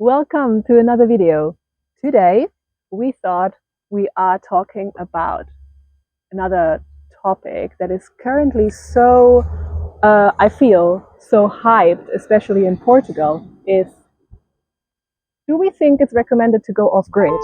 Welcome to another video. Today, we thought we are talking about another topic that is currently I feel, so hyped, especially in Portugal, is do we think it's recommended to go off-grid?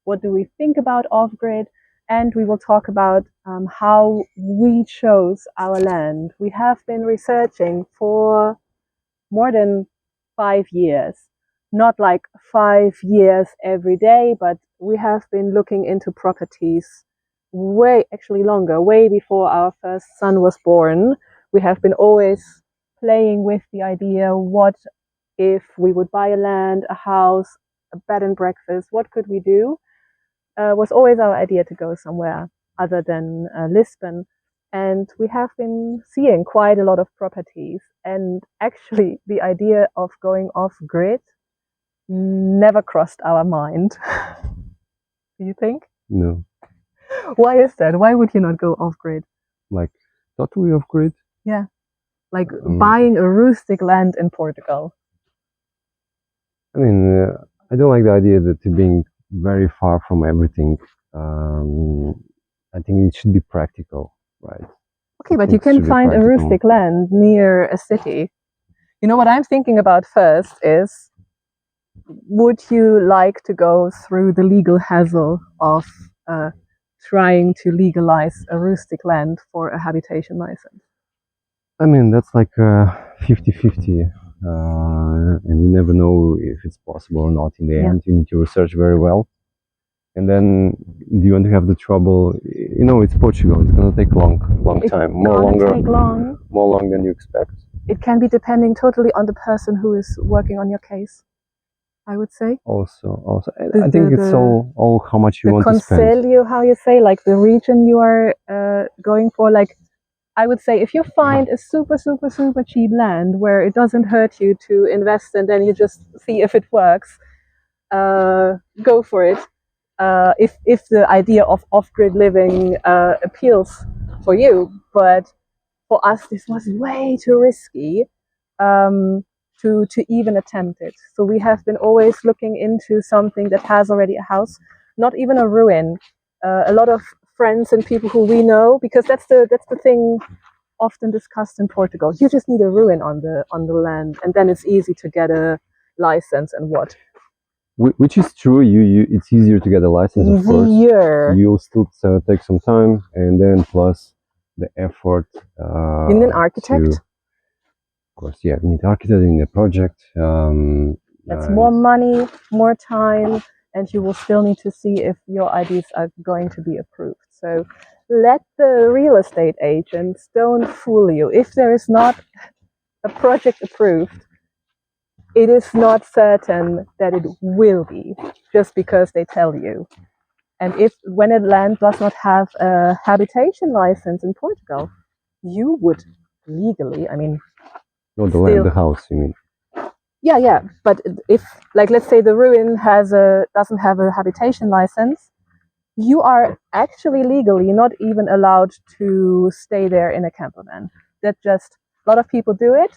What do we think about off-grid? And we will talk about how we chose our land. We have been researching for more than 5 years. Not like 5 years every day, but we have been looking into properties actually longer, way before our first son was born. We have been always playing with the idea, what if we would buy a land, a house, a bed and breakfast, what could we do? Was always our idea to go somewhere other than Lisbon. And we have been seeing quite a lot of properties. And actually, the idea of going off grid never crossed our mind. Do you think? No. Why is that? Why would you not go off grid? Like totally off grid? Yeah. Like buying a rustic land in Portugal. I mean, I don't like the idea that being very far from everything. I think it should be practical, right? Okay, but you can find a rustic land near a city. You know what I'm thinking about first is, would you like to go through the legal hassle of trying to legalize a rustic land for a habitation license? I mean, that's like 50-50. And you never know if it's possible or not in the end. You need to research very well. And then do you want to have the trouble? You know, it's Portugal. It's going to take long time. More long than you expect. It can be depending totally on the person who is working on your case, I would say. Also, I think it's all how much you want to spend. The conselho, how you say, like the region you are going for. Like, I would say if you find a super cheap land where it doesn't hurt you to invest and then you just see if it works, go for it. If the idea of off-grid living appeals for you, but for us this was way too risky to even attempt it. So we have been always looking into something that has already a house, not even a ruin. A lot of friends and people who we know, because that's the thing often discussed in Portugal. You just need a ruin on the land, and then it's easy to get a license and what. Which is true. It's easier to get a license, of course. You'll still take some time, and then plus the effort. You need an architect. Of course, yeah, you need an architect, you need a project. That's more money, more time, and you will still need to see if your ideas are going to be approved. So let the real estate agents don't fool you. If there is not a project approved, it is not certain that it will be, just because they tell you. And when a land does not have a habitation license in Portugal, you would legally, I mean, not the land, the house, you mean? Yeah. But if, like, let's say the ruin doesn't have a habitation license, you are actually legally not even allowed to stay there in a camper van. A lot of people do it.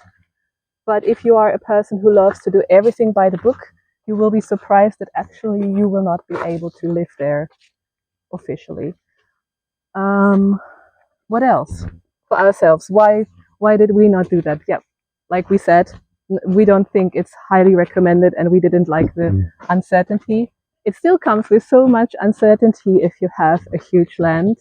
But if you are a person who loves to do everything by the book, you will be surprised that actually you will not be able to live there officially. What else? For ourselves, why did we not do that? Yeah, like we said, we don't think it's highly recommended, and we didn't like the uncertainty. It still comes with so much uncertainty if you have a huge land.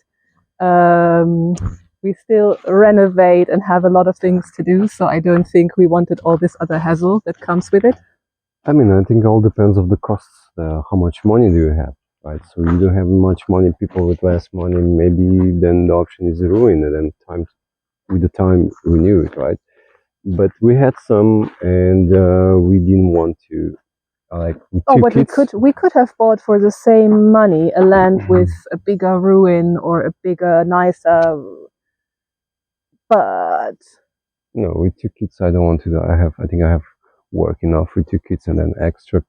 We still renovate and have a lot of things to do, so I don't think we wanted all this other hassle that comes with it. I mean, I think it all depends on the costs. How much money do you have, right? So you don't have much money, people with less money, maybe then the option is a ruin, and then with the time we knew it, right? But we had some, and we didn't want to. We could have bought for the same money a land with a bigger ruin or a bigger, nicer. But No, with 2 kids, I don't want to do. I think I have work enough with 2 kids and then extra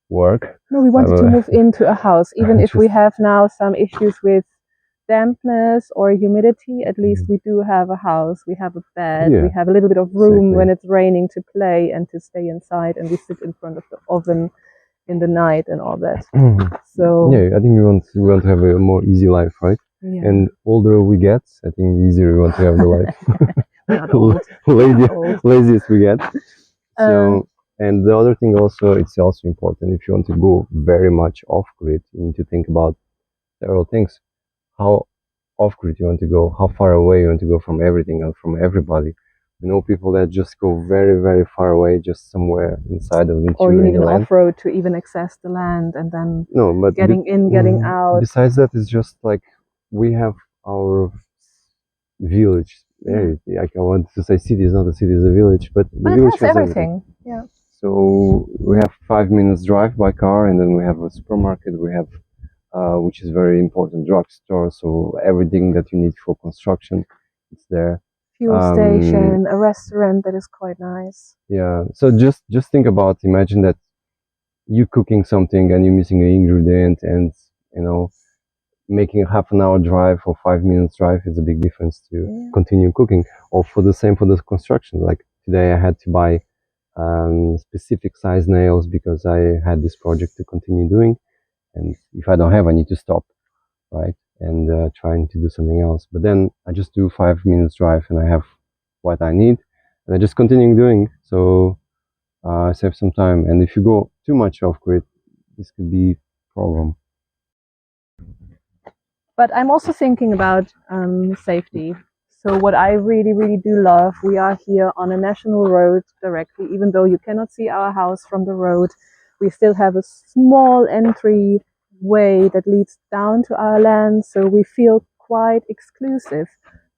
work. No, we wanted to move into a house, even if we have now some issues with dampness or humidity. At least we do have a house. We have a bed. Yeah, we have a little bit of room exactly. when it's raining to play and to stay inside. And we sit in front of the oven in the night and all that. So yeah, I think we want to have a more easy life, right? yeah. And older we get, I think easier we want to have the life. We're not old. Laziest we get. So, and the other thing also, it's also important if you want to go very much off grid, you need to think about several things. How off grid you want to go, how far away you want to go from everything and from everybody. You know, people that just go very, very far away, just somewhere inside of the or you interior need in an the land. off-road to even access the land, and then No, but getting in, getting out. besides that, it's just like we have our village. Like I want to say city is not a city, it's a village, but the But it village has has everything. Yeah. So we have 5 minutes drive by car, and then we have a supermarket. We have, which is very important, drugstore. So everything that you need for construction, it's there. Fuel station, a restaurant that is quite nice. Yeah. So just think about, imagine that you cooking something and you're missing an ingredient, and you know, making a half an hour drive or 5 minutes drive is a big difference to continue cooking. Or for the same for the construction. Like today, I had to buy specific size nails because I had this project to continue doing, and if I don't have, I need to stop, right, and trying to do something else. But then I just do 5 minutes drive and I have what I need, and I just continue doing. So I save some time. And if you go too much off grid, this could be a problem. But I'm also thinking about safety. So what I really, really do love, we are here on a national road directly, even though you cannot see our house from the road. We still have a small entry way that leads down to our land, so we feel quite exclusive.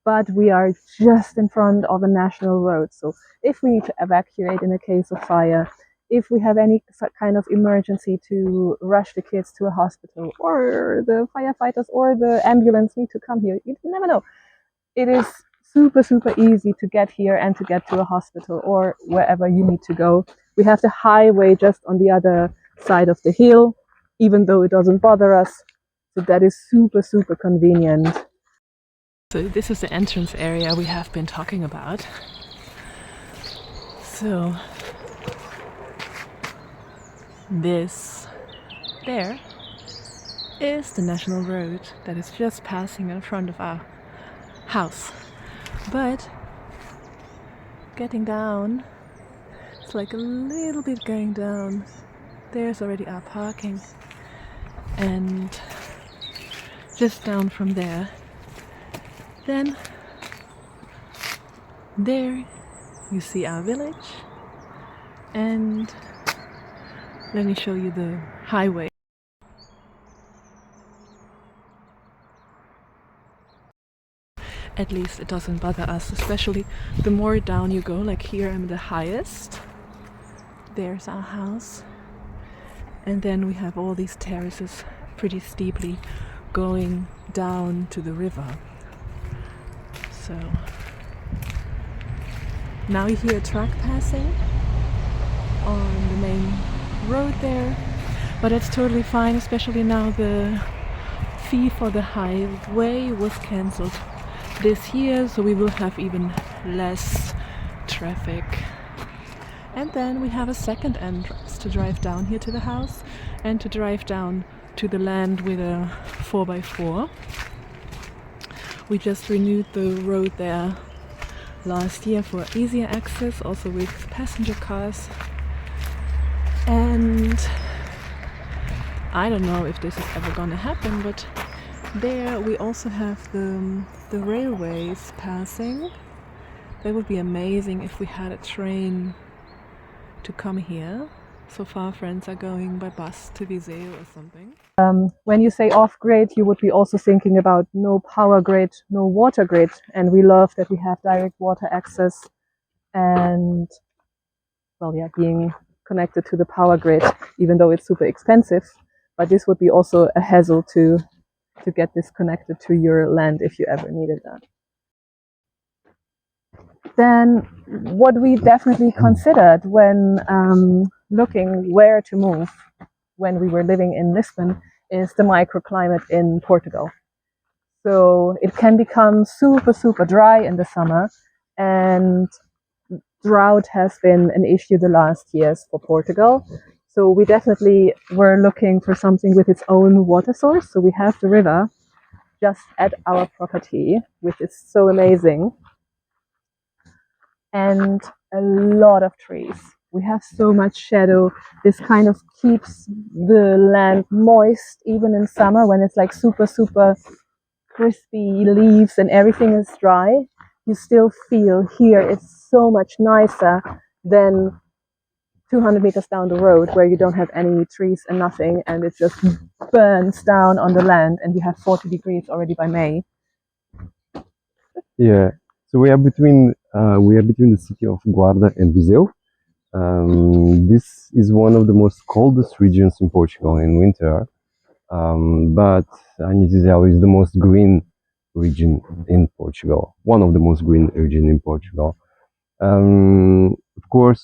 But we are just in front of a national road. So if we need to evacuate in a case of fire, if we have any kind of emergency to rush the kids to a hospital, or the firefighters or the ambulance need to come here, you never know. It is super, super easy to get here and to get to a hospital or wherever you need to go. We have the highway just on the other side of the hill, even though it doesn't bother us. So that is super, super convenient. So this is the entrance area we have been talking about. So this there is the national road that is just passing in front of our house. But getting down, it's like a little bit going down. There's already our parking. And just down from there, then there you see our village. And let me show you the highway. At least it doesn't bother us, especially the more down you go. Like here I'm the highest. There's our house. And then we have all these terraces pretty steeply going down to the river. So now you hear a truck passing on the main road there, but it's totally fine, especially now the fee for the highway was cancelled this year, so we will have even less traffic. And then we have a second entrance to drive down here to the house and to drive down to the land with a 4x4. We just renewed the road there last year for easier access, also with passenger cars. And I don't know if this is ever gonna happen, but there we also have the railways passing. That would be amazing if we had a train to come here. So far friends are going by bus to Viseu or something. When you say off-grid, you would be also thinking about no power grid, no water grid. And we love that we have direct water access and, well, yeah, being connected to the power grid, even though it's super expensive. But this would be also a hassle to get this connected to your land if you ever needed that. Then what we definitely considered when looking where to move when we were living in Lisbon is the microclimate in Portugal. So it can become super, super dry in the summer, and drought has been an issue the last years for Portugal. So we definitely were looking for something with its own water source. So we have the river just at our property, which is so amazing, and a lot of trees. We have so much shadow. This kind of keeps the land moist even in summer when it's like super, super crispy leaves and everything is dry. You still feel here it's so much nicer than 200 meters down the road where you don't have any trees and nothing, and it just burns down on the land and you have 40 degrees already by May. Yeah. So we are between the city of Guarda and Viseu. This is one of the most coldest regions in Portugal in winter, but I need to tell is the most green region in Portugal. One of the most green region in Portugal. Of course,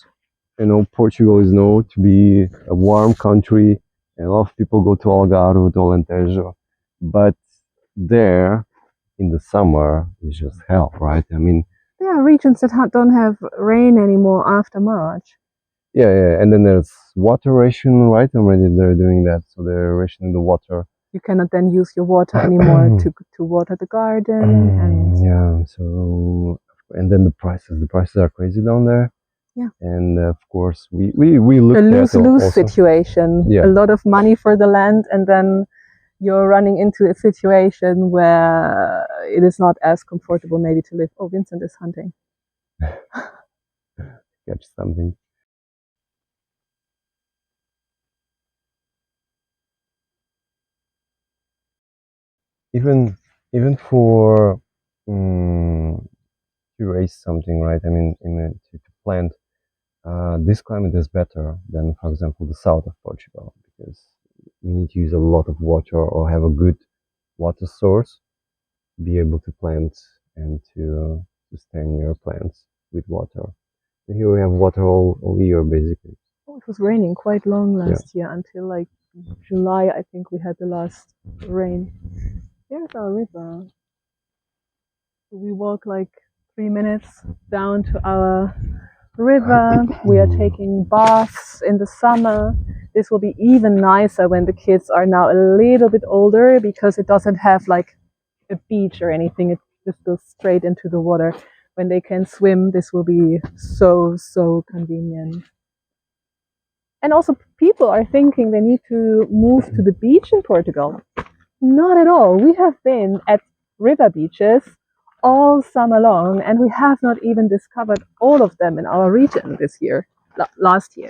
you know Portugal is known to be a warm country, and a lot of people go to Algarve, to Alentejo, but there in the summer it's just hell, right? I mean, There are regions that don't have rain anymore after March. yeah, and then there's water ration, right? Already they're doing that, so they're rationing the water. You cannot then use your water anymore to water the garden. And Yeah, so and then the prices are crazy down there. Yeah. And of course we looked a at lose-lose also. situation. Yeah. A lot of money for the land, and then you're running into a situation where it is not as comfortable maybe to live. Oh, Vincent is hunting. Catch something. Even for to raise something, right? I mean, to plant, this climate is better than, for example, the south of Portugal because you need to use a lot of water or have a good water source to be able to plant and to sustain your plants with water. And here we have water all year, basically. Oh, it was raining quite long last year until like July. I think we had the last rain. There's our river. We walk like 3 minutes down to our river. We are taking baths in the summer. This will be even nicer when the kids are now a little bit older because it doesn't have like a beach or anything. It just goes straight into the water. When they can swim, this will be so, so convenient. And also, people are thinking they need to move to the beach in Portugal. Not at all. We have been at river beaches all summer long, and we have not even discovered all of them in our region this year, last year.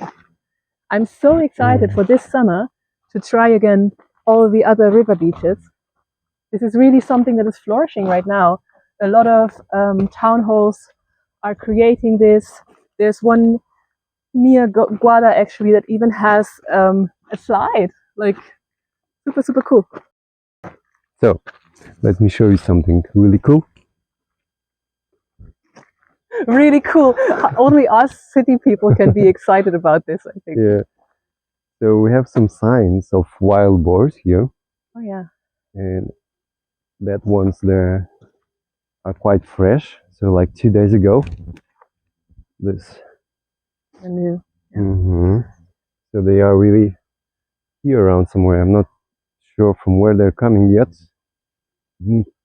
I'm so excited for this summer to try again all the other river beaches. This is really something that is flourishing right now. A lot of town halls are creating this. There's one near Guada actually that even has a slide, like super, super cool. So, let me show you something really cool. Really cool. Only us city people can be excited about this, I think. Yeah. So we have some signs of wild boars here. Oh yeah. And that ones there are quite fresh. So like 2 days ago, this. I knew. Yeah. So they are really here around somewhere. I'm not sure from where they're coming yet.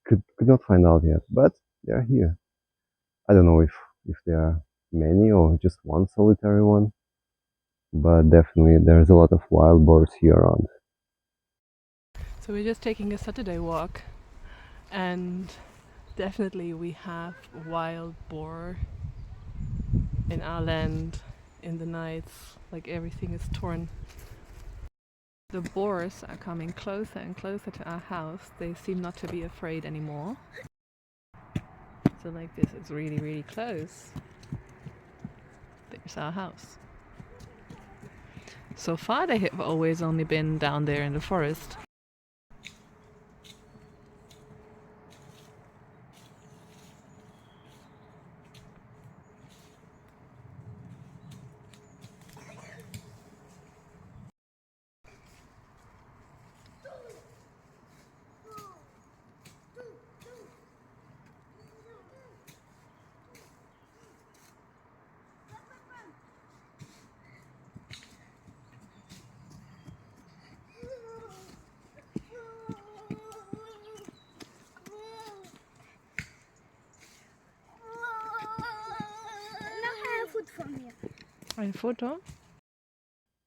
Could not find out yet, but they're here. I don't know if there are many or just one solitary one, but definitely there's a lot of wild boars here around. So we're just taking a Saturday walk, and definitely we have wild boar in our land in the nights, like everything is torn. The boars are coming closer and closer to our house. They seem not to be afraid anymore. So like this, it's really, really close. There's our house. So far they have always only been down there in the forest. Ein Foto?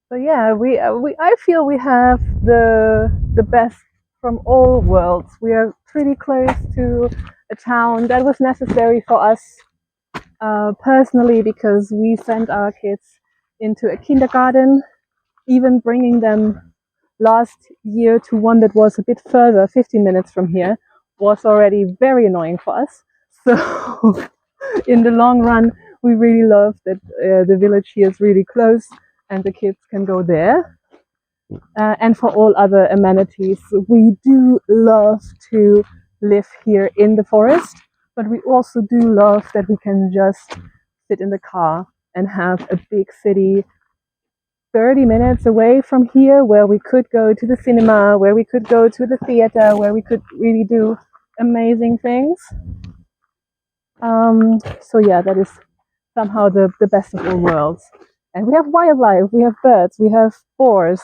So yeah, I feel we have the best from all worlds. We are pretty close to a town that was necessary for us personally because we sent our kids into a kindergarten, even bringing them last year to one that was a bit further, 15 minutes from here, was already very annoying for us. So in the long run, we really love that the village here is really close and the kids can go there. And for all other amenities, we do love to live here in the forest, but we also do love that we can just sit in the car and have a big city 30 minutes away from here where we could go to the cinema, where we could go to the theater, where we could really do amazing things. So yeah, that is somehow the best of all worlds. And we have wildlife, we have birds, we have boars.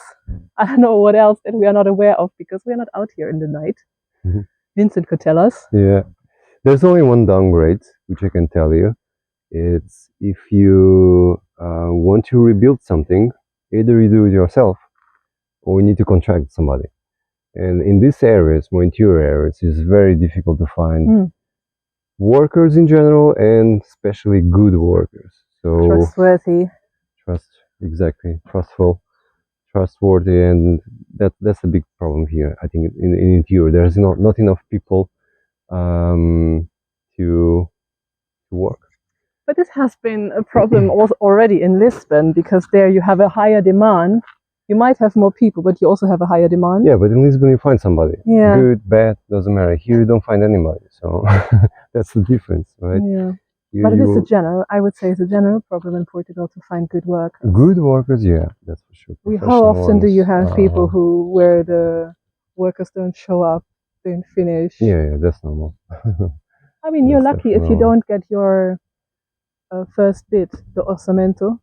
I don't know what else that we are not aware of because we are not out here in the night. Mhm. Vincent could tell us. Yeah, there's only one downgrade, which I can tell you. It's if you want to rebuild something, either you do it yourself or you need to contract somebody. And in these areas, more interior areas, it's very difficult to find workers in general and especially good workers. So Trustworthy. exactly, trustworthy, and that's a big problem here. I think in interior, there's not enough people to work. But this has been a problem also already in Lisbon because there you have a higher demand. You might have more people, but you also have a higher demand. Yeah, but in Lisbon you find somebody. Yeah. Good, bad, doesn't matter. Here you don't find anybody. So that's the difference, right? Yeah. But it is a general, I would say it's a general problem in Portugal to find good workers. Good workers, yeah, that's for sure. How often do you have people where the workers don't show up, don't finish? Yeah, that's normal. I mean, you're lucky if you don't get your first bid, the orçamento,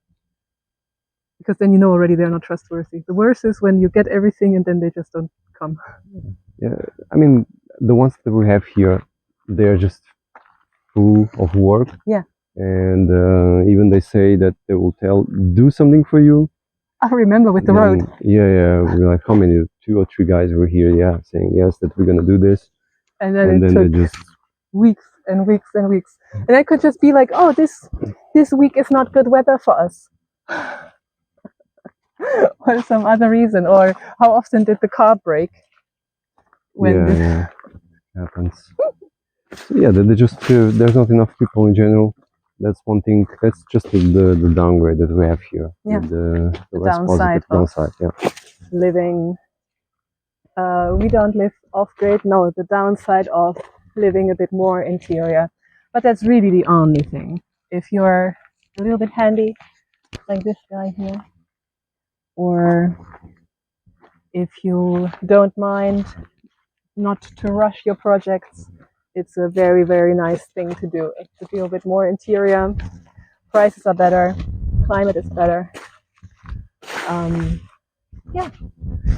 because then you know already they're not trustworthy. The worst is when you get everything and then they just don't come. Yeah, I mean, the ones that we have here, they're just full of work. Yeah. And even they say that they will do something for you. I remember with the road. Yeah. We're like, how many? 2 or 3 guys were here, yeah, saying yes, that we're gonna do this. And then it took they just weeks and weeks and weeks. And I could just be like, oh, this week is not good weather for us. Or some other reason. Or how often did the car break? Yeah, happens. So yeah, there's not enough people in general. That's one thing. That's just the downgrade that we have here. Yeah. The downside. Yeah. Living. We don't live off grid. No, the downside of living a bit more interior. But that's really the only thing. If you're a little bit handy, like this guy here, or if you don't mind not to rush your projects, it's a very, very nice thing to do. To feel a bit more interior. Prices are better. Climate is better. Yeah,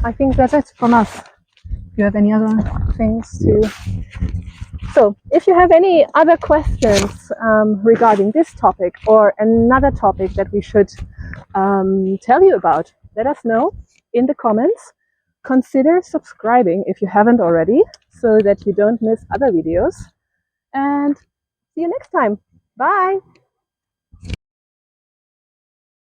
I think that's it from us. Do you have any other things to... So, if you have any other questions regarding this topic or another topic that we should tell you about, let us know in the comments. Consider subscribing if you haven't already, so that you don't miss other videos. And see you next time. Bye!